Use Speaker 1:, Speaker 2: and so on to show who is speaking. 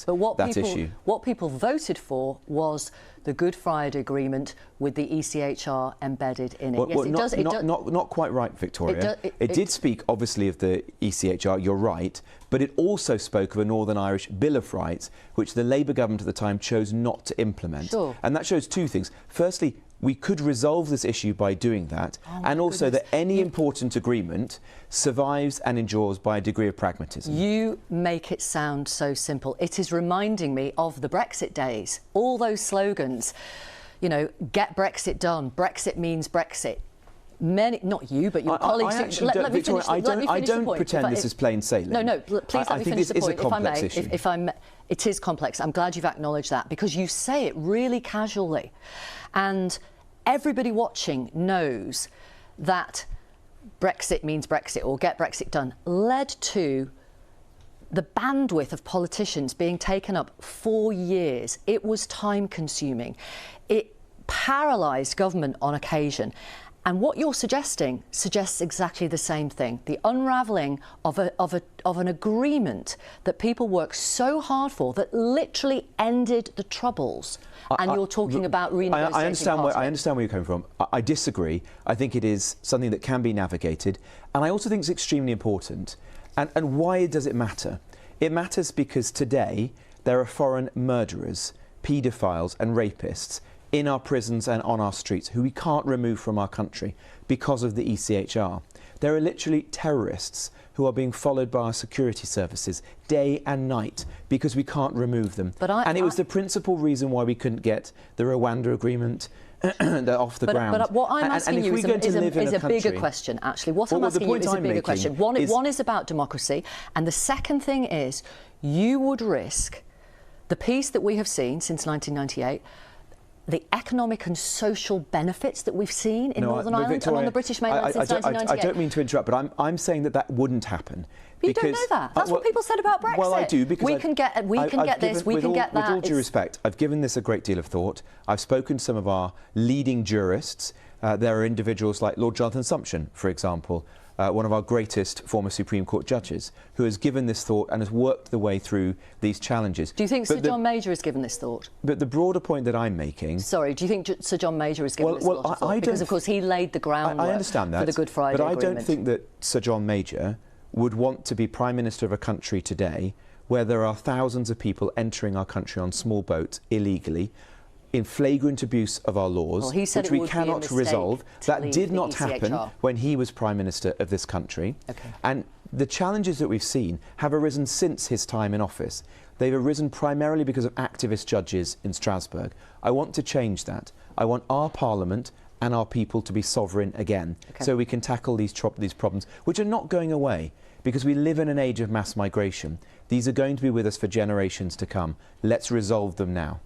Speaker 1: But
Speaker 2: issue.
Speaker 1: What people voted for was the Good Friday Agreement with the ECHR embedded in it.
Speaker 2: Well,
Speaker 1: yes,
Speaker 2: not quite right, Victoria. It did speak, obviously, of the ECHR, you're right, but it also spoke of a Northern Irish Bill of Rights, which the Labour government at the time chose not to implement.
Speaker 1: Sure.
Speaker 2: And that shows two things. Firstly, we could resolve this issue by doing that, and also that any important agreement survives and endures by a degree of pragmatism.
Speaker 1: You make it sound so simple. It is reminding me of the Brexit days, all those slogans, you know, get Brexit done, Brexit means Brexit. Many, not you, but your colleagues.
Speaker 2: I don't pretend this is plain sailing.
Speaker 1: No, please let me finish the point,
Speaker 2: if I may.
Speaker 1: If I may, it is complex. I'm glad you've acknowledged that, because you say it really casually, and everybody watching knows that Brexit means Brexit, or get Brexit done, led to the bandwidth of politicians being taken up for years. It was time-consuming. It paralysed government on occasion. And what you're suggesting suggests exactly the same thing. The unravelling of an agreement that people worked so hard for, that literally ended the Troubles. And you're talking about renegotiating
Speaker 2: I understand where you're coming from. I disagree. I think it is something that can be navigated. And I also think it's extremely important. And why does it matter? It matters because today there are foreign murderers, paedophiles and rapists in our prisons and on our streets who we can't remove from our country because of the ECHR. There are literally terrorists who are being followed by our security services day and night because we can't remove them. And it was the principal reason why we couldn't get the Rwanda agreement off the ground.
Speaker 1: But what I'm asking you is a bigger question, actually. What I'm asking you is a bigger question. One is about democracy, and the second thing is you would risk the peace that we have seen since 1998, the economic and social benefits that we've seen in Northern Ireland, Victoria, and on the British mainland since 1998.
Speaker 2: I don't mean to interrupt, but I'm saying that wouldn't happen.
Speaker 1: You don't know that. That's what people said about Brexit.
Speaker 2: Well, I do, because
Speaker 1: we can get that.
Speaker 2: With all due respect, I've given this a great deal of thought. I've spoken to some of our leading jurists. There are individuals like Lord Jonathan Sumption, for example, one of our greatest former Supreme Court judges, who has given this thought and has worked the way through these challenges.
Speaker 1: Do you think Sir John Major has given this thought?
Speaker 2: But the broader point that I'm making...
Speaker 1: Sorry, do you think Sir John Major has given this thought? Because, of course, he laid the groundwork
Speaker 2: I understand that,
Speaker 1: for the Good Friday Agreement.
Speaker 2: But I don't think that Sir John Major would want to be Prime Minister of a country today where there are thousands of people entering our country on small boats illegally, in flagrant abuse of our laws, which we cannot resolve. That did not happen when he was Prime Minister of this country. And the challenges that we've seen have arisen since his time in office. They've arisen primarily because of activist judges in Strasbourg. I want to change that. I want our Parliament and our people to be sovereign again, so we can tackle these problems, which are not going away, because we live in an age of mass migration. These are going to be with us for generations to come. Let's resolve them now.